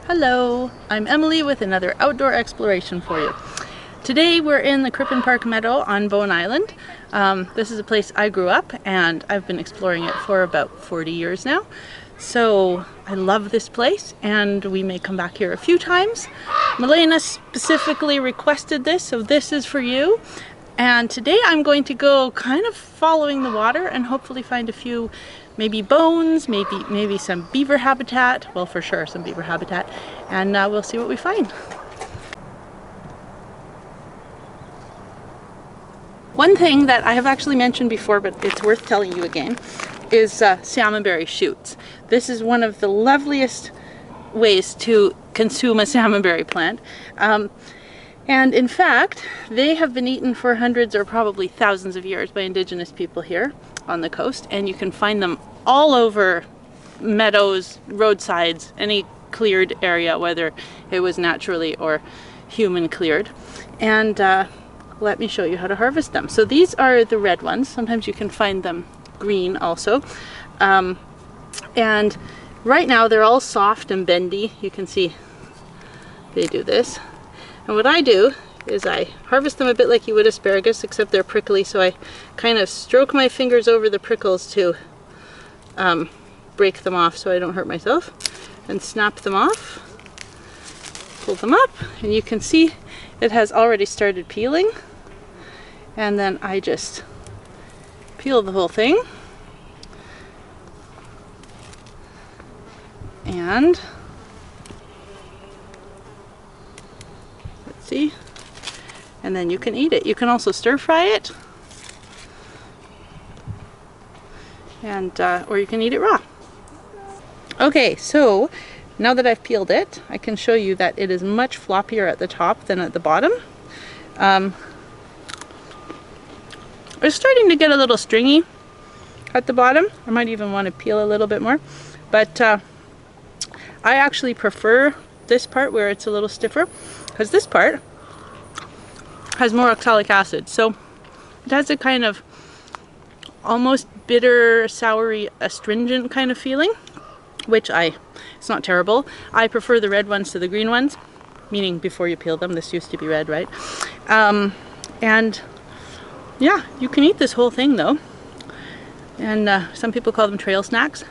Hello, I'm Emily with another outdoor exploration for you. Today we're in the Crippen Park Meadow on Bowen Island. This is a place I grew up and I've been exploring it for about 40 years now. So I love this place and we may come back here a few times. Milena specifically requested this, so this is for you. And today I'm going to go kind of following the water and hopefully find a few maybe bones, maybe some beaver habitat, well for sure some beaver habitat, and we'll see what we find. One thing that I have actually mentioned before, but it's worth telling you again, is salmonberry shoots. This is one of the loveliest ways to consume a salmonberry plant. And in fact, they have been eaten for hundreds or probably thousands of years by indigenous people here on the coast, and you can find them all over meadows, roadsides, any cleared area, whether it was naturally or human cleared. And let me show you how to harvest them. So these are the red ones. Sometimes you can find them green also. And right now they're all soft and bendy. You can see they do this. And what I do is I harvest them a bit like you would asparagus, except they're prickly, so I kind of stroke my fingers over the prickles to break them off so I don't hurt myself, and snap them off, pull them up, and you can see it has already started peeling. And then I just peel the whole thing, and see, and then you can eat it. You can also stir fry it, and or you can eat it raw. Okay, so now that I've peeled it, I can show you that it is much floppier at the top than at the bottom. It's starting to get a little stringy at the bottom. I might even want to peel a little bit more, but I actually prefer this part where it's a little stiffer, because this part has more oxalic acid, so it has a kind of almost bitter, soury, astringent kind of feeling, which it's not terrible. I prefer the red ones to the green ones, meaning before you peel them. This used to be red, right? And yeah, you can eat this whole thing though, and some people call them trail snacks.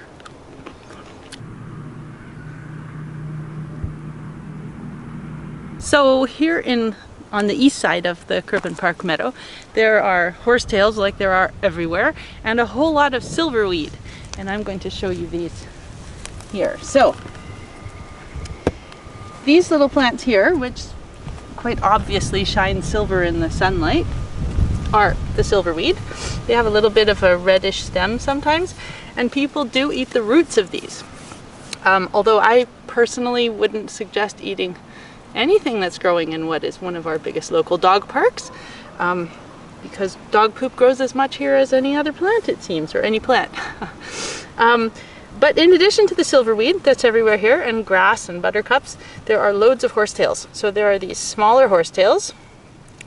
So here on the east side of the Crippen Park Meadow, there are horsetails like there are everywhere, and a whole lot of silverweed. And I'm going to show you these here. So these little plants here, which quite obviously shine silver in the sunlight, are the silverweed. They have a little bit of a reddish stem sometimes, and people do eat the roots of these. Although I personally wouldn't suggest eating anything that's growing in what is one of our biggest local dog parks, because dog poop grows as much here as any other plant, it seems, or any plant. But in addition to the silverweed that's everywhere here, and grass and buttercups, there are loads of horsetails. So there are these smaller horsetails,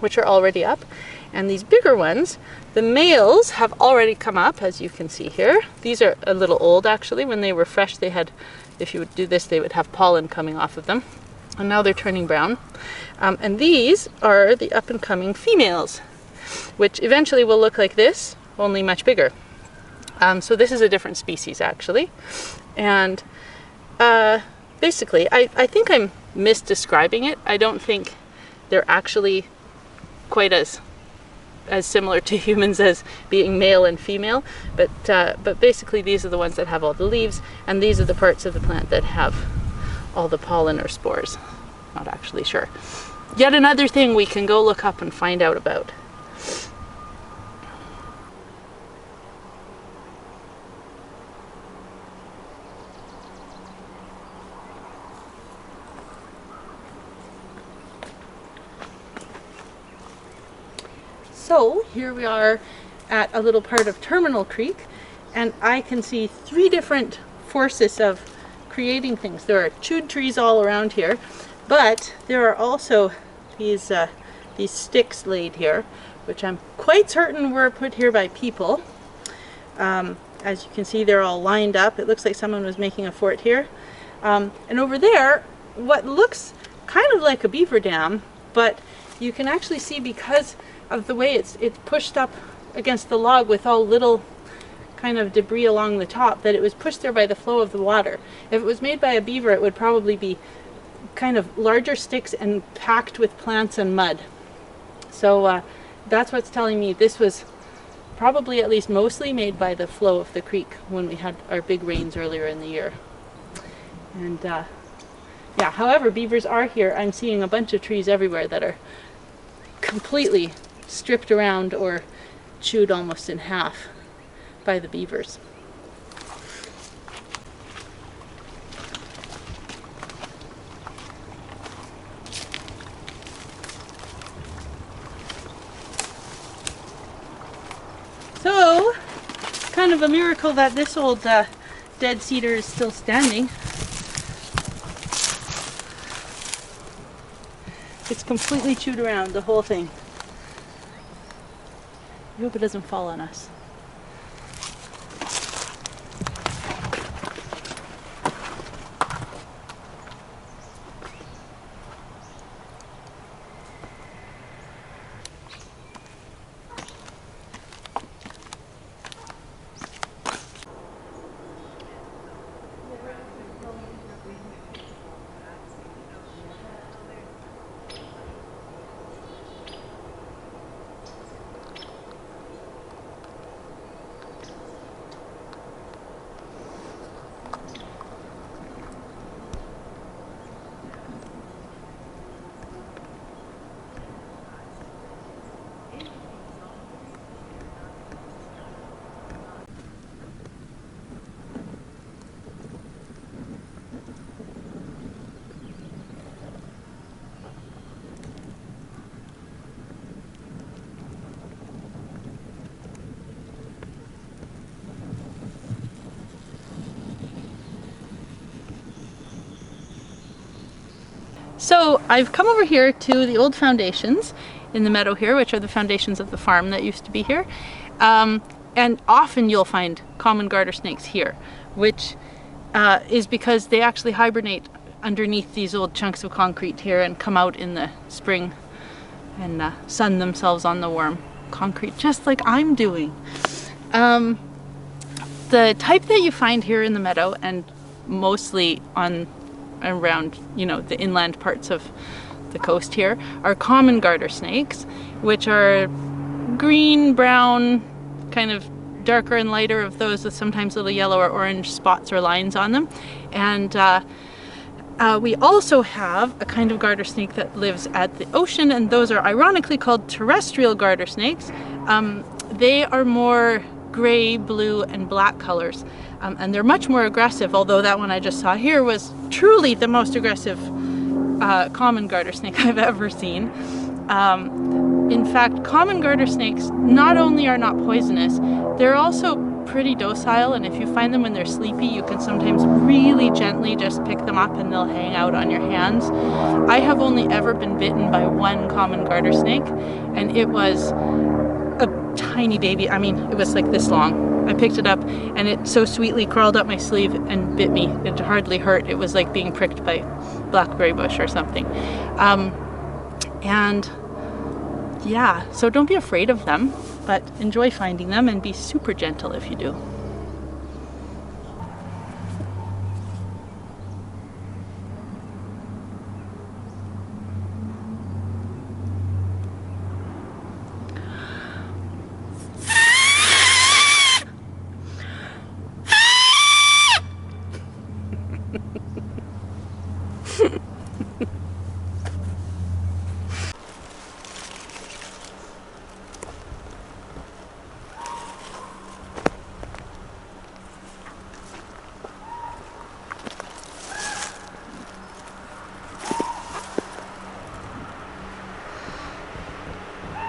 which are already up, and these bigger ones, the males have already come up, as you can see here. These are a little old actually. When they were fresh, they had, if you would do this, they would have pollen coming off of them. And now they're turning brown. And these are the up-and-coming females, which eventually will look like this, only much bigger. So this is a different species actually. And basically, I think I'm misdescribing it. I don't think they're actually quite as similar to humans as being male and female, but basically these are the ones that have all the leaves, and these are the parts of the plant that have all the pollen or spores. Not actually sure. Yet another thing we can go look up and find out about. So here we are at a little part of Terminal Creek, and I can see three different forces of creating things. There are chewed trees all around here, but there are also these sticks laid here, which I'm quite certain were put here by people. As you can see, they're all lined up. It looks like someone was making a fort here. And over there what looks kind of like a beaver dam, but you can actually see, because of the way it's pushed up against the log with all little kind of debris along the top, that it was pushed there by the flow of the water. If it was made by a beaver, it would probably be kind of larger sticks and packed with plants and mud. So that's what's telling me this was probably at least mostly made by the flow of the creek when we had our big rains earlier in the year. And yeah, however, beavers are here. I'm seeing a bunch of trees everywhere that are completely stripped around or chewed almost in half by the beavers. So, kind of a miracle that this old dead cedar is still standing. It's completely chewed around, the whole thing. I hope it doesn't fall on us. So I've come over here to the old foundations in the meadow here, which are the foundations of the farm that used to be here. And often you'll find common garter snakes here, which is because they actually hibernate underneath these old chunks of concrete here and come out in the spring and sun themselves on the warm concrete, just like I'm doing. The type that you find here in the meadow, and mostly around, you know, the inland parts of the coast here, are common garter snakes, which are green, brown, kind of darker and lighter of those with sometimes little yellow or orange spots or lines on them. And we also have a kind of garter snake that lives at the ocean, and those are ironically called terrestrial garter snakes. They are more gray, blue, and black colors. And they're much more aggressive, although that one I just saw here was truly the most aggressive common garter snake I've ever seen. In fact, common garter snakes not only are not poisonous, they're also pretty docile, and if you find them when they're sleepy, you can sometimes really gently just pick them up and they'll hang out on your hands. I have only ever been bitten by one common garter snake, and it was a tiny baby. I mean, it was like this long. I picked it up and it so sweetly crawled up my sleeve and bit me. It hardly hurt. It was like being pricked by blackberry bush or something. And yeah, so don't be afraid of them, but enjoy finding them and be super gentle if you do.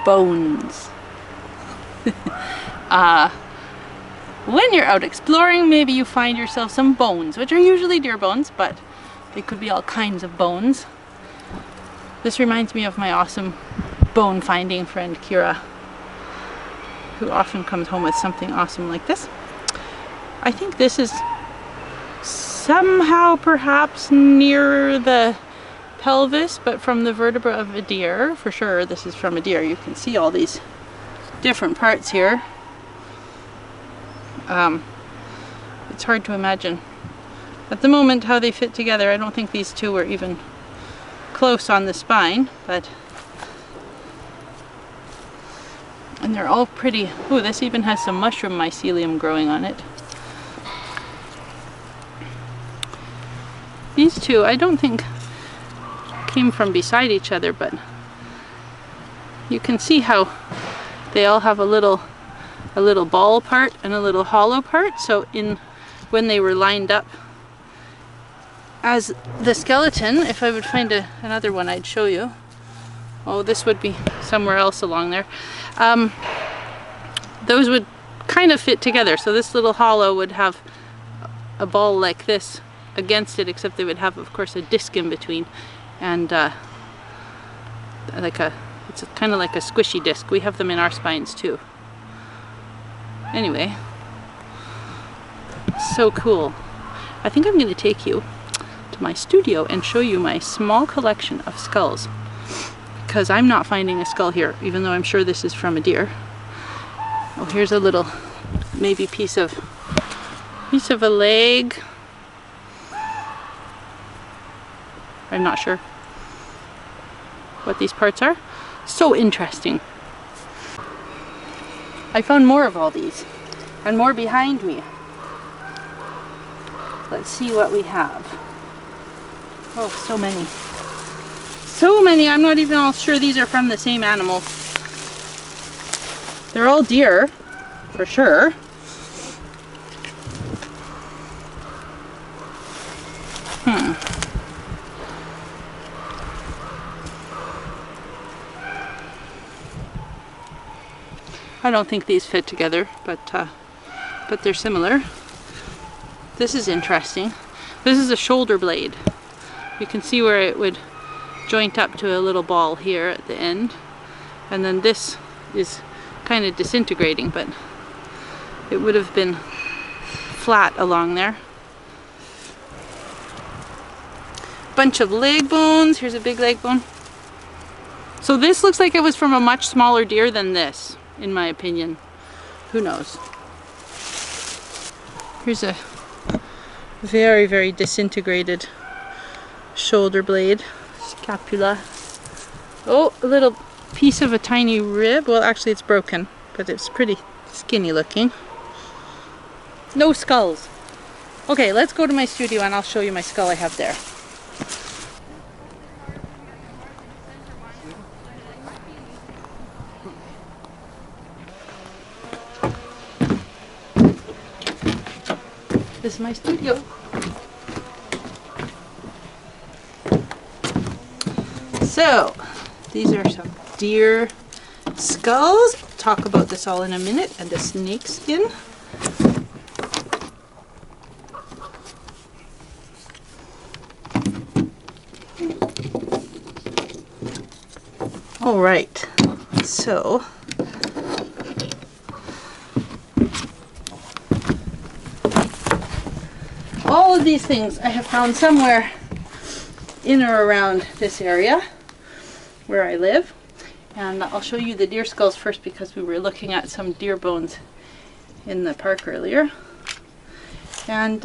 Bones. When you're out exploring, maybe you find yourself some bones, which are usually deer bones, but they could be all kinds of bones. This reminds me of my awesome bone finding friend Kira, who often comes home with something awesome like this. I think this is somehow perhaps near the pelvis, but from the vertebra of a deer. For sure, this is from a deer. You can see all these different parts here. It's hard to imagine at the moment how they fit together. I don't think these two were even close on the spine, but and they're all pretty. Oh, this even has some mushroom mycelium growing on it. These two, I don't think came from beside each other, but you can see how they all have a little ball part and a little hollow part. So when they were lined up as the skeleton, if I would find another one, I'd show you. Oh, this would be somewhere else along there. Those would kind of fit together. So this little hollow would have a ball like this against it, except they would have, of course, a disc in between, and it's kind of like a squishy disc. We have them in our spines too. Anyway, so cool. I think I'm going to take you to my studio and show you my small collection of skulls, because I'm not finding a skull here, even though I'm sure this is from a deer. Oh, here's a little maybe piece of a leg. I'm not sure what these parts are. So interesting. I found more of all these, and more behind me. Let's see what we have. Oh, so many. So many, I'm not even all sure these are from the same animal. They're all deer, for sure. I don't think these fit together, but they're similar. This is interesting. This is a shoulder blade. You can see where it would joint up to a little ball here at the end, and then this is kind of disintegrating, but it would have been flat along there. Bunch of leg bones. Here's a big leg bone. So this looks like it was from a much smaller deer than this, in my opinion. Who knows? Here's a very, very disintegrated shoulder blade, scapula. Oh, a little piece of a tiny rib. Well, actually it's broken, but it's pretty skinny looking. No skulls. Okay, let's go to my studio and I'll show you my skull I have there. This is my studio. So, these are some deer skulls. I'll talk about this all in a minute, and a snake skin. All right, so all of these things I have found somewhere in or around this area where I live. And I'll show you the deer skulls first, because we were looking at some deer bones in the park earlier. And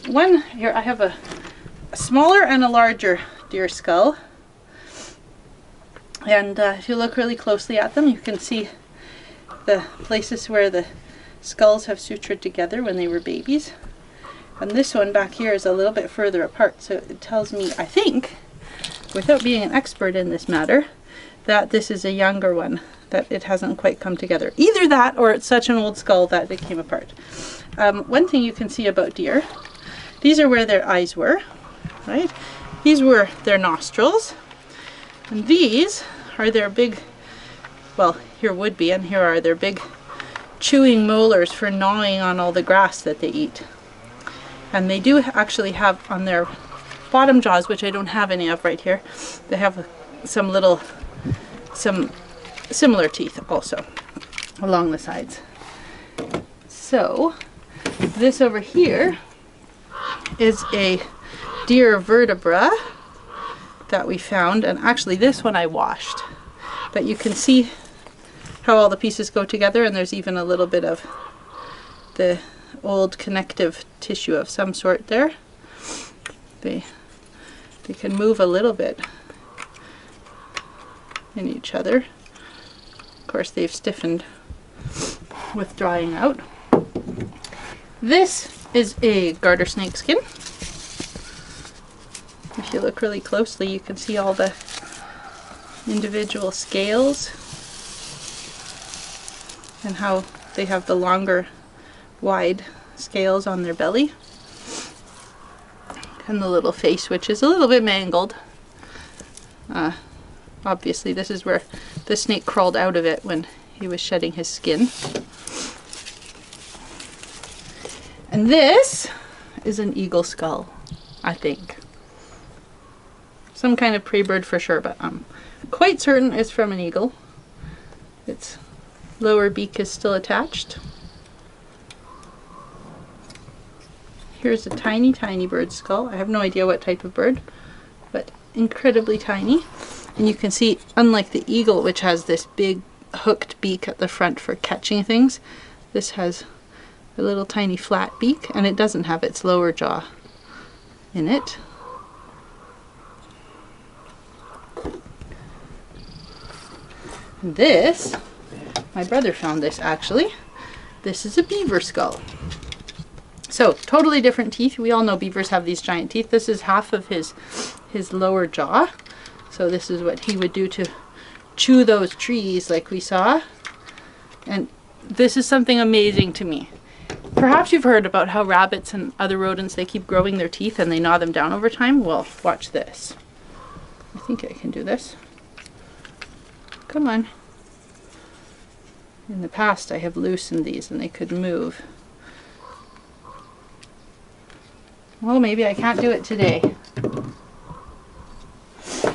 one here, I have a smaller and a larger deer skull. And if you look really closely at them, you can see the places where the skulls have sutured together when they were babies. And this one back here is a little bit further apart, so it tells me, I think, without being an expert in this matter, that this is a younger one, that it hasn't quite come together. Either that, or it's such an old skull that it came apart. One thing you can see about deer, these are where their eyes were, right? These were their nostrils, and these are their big, well, here would be, and here are their big chewing molars for gnawing on all the grass that they eat. And they do actually have on their bottom jaws, which I don't have any of right here, they have some similar teeth also along the sides. So this over here is a deer vertebra that we found, and actually this one I washed, but you can see how all the pieces go together, and there's even a little bit of the old connective tissue of some sort there. They can move a little bit in each other. Of course, they've stiffened with drying out. This is a garter snake skin. If you look really closely, you can see all the individual scales and how they have the longer, wide scales on their belly. And the little face, which is a little bit mangled. Obviously, this is where the snake crawled out of it when he was shedding his skin. And this is an eagle skull, I think. Some kind of prey bird for sure, but I'm quite certain it's from an eagle. Its lower beak is still attached. Here's a tiny, tiny bird skull. I have no idea what type of bird, but incredibly tiny. And you can see, unlike the eagle, which has this big hooked beak at the front for catching things, this has a little tiny flat beak, and it doesn't have its lower jaw in it. And this, my brother found this actually. This is a beaver skull. So, totally different teeth. We all know beavers have these giant teeth. This is half of his lower jaw. So this is what he would do to chew those trees like we saw. And this is something amazing to me. Perhaps you've heard about how rabbits and other rodents, they keep growing their teeth and they gnaw them down over time. Well, watch this. I think I can do this. Come on. In the past, I have loosened these and they could move. Well, maybe I can't do it today.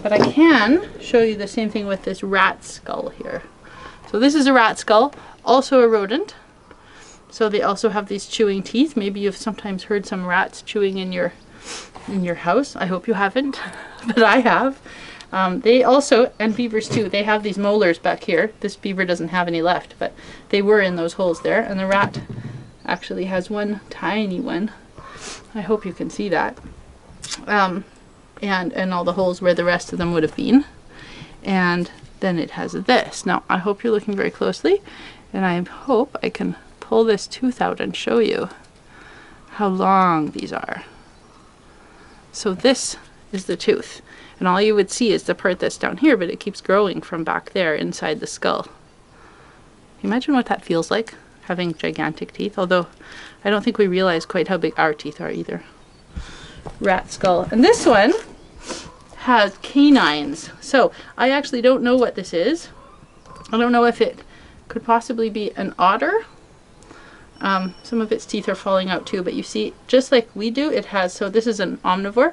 But I can show you the same thing with this rat skull here. So this is a rat skull, also a rodent. So they also have these chewing teeth. Maybe you've sometimes heard some rats chewing in your house. I hope you haven't, but I have. They also, and beavers too, they have these molars back here. This beaver doesn't have any left, but they were in those holes there. And the rat actually has one tiny one. I hope you can see that. And all the holes where the rest of them would have been. And then it has this. Now, I hope you're looking very closely, and I hope I can pull this tooth out and show you how long these are. So this is the tooth, and all you would see is the part that's down here, but it keeps growing from back there inside the skull. Imagine what that feels like, having gigantic teeth, although I don't think we realize quite how big our teeth are either. Rat skull. And this one has canines. So I actually don't know what this is. I don't know if it could possibly be an otter. Some of its teeth are falling out too, but you see, just like we do, it has, so this is an omnivore.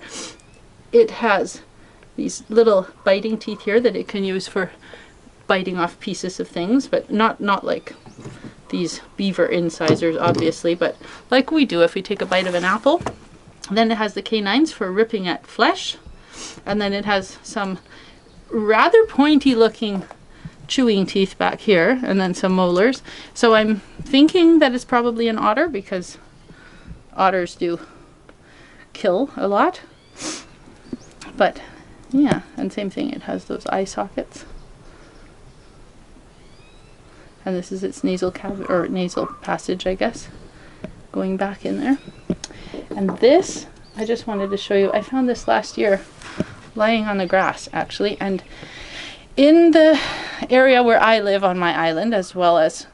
It has these little biting teeth here that it can use for biting off pieces of things, but not like these beaver incisors, obviously, but like we do if we take a bite of an apple. Then it has the canines for ripping at flesh, and then it has some rather pointy looking chewing teeth back here, and then some molars. So I'm thinking that it's probably an otter, because otters do kill a lot. But yeah, and same thing, it has those eye sockets. And this is its nasal cavity, or nasal passage, I guess, going back in there. And this, I just wanted to show you, I found this last year lying on the grass actually, and in the area where I live on my island, as well as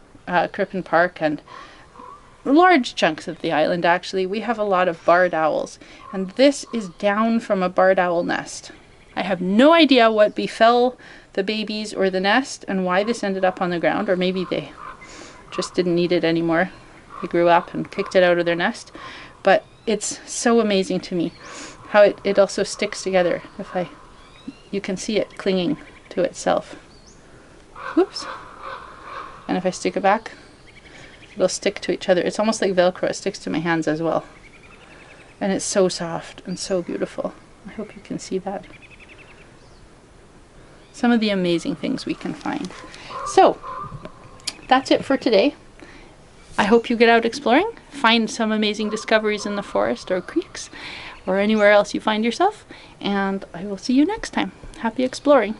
Crippen Park and large chunks of the island actually, we have a lot of barred owls, and this is down from a barred owl nest. I have no idea what befell the babies or the nest and why this ended up on the ground, or maybe they just didn't need it anymore. They grew up and kicked it out of their nest. But it's so amazing to me how it also sticks together. You can see it clinging to itself. Whoops. And if I stick it back, it'll stick to each other. It's almost like Velcro. It sticks to my hands as well. And it's so soft and so beautiful. I hope you can see that. Some of the amazing things we can find. So that's it for today. I hope you get out exploring, find some amazing discoveries in the forest or creeks or anywhere else you find yourself, and I will see you next time. Happy exploring.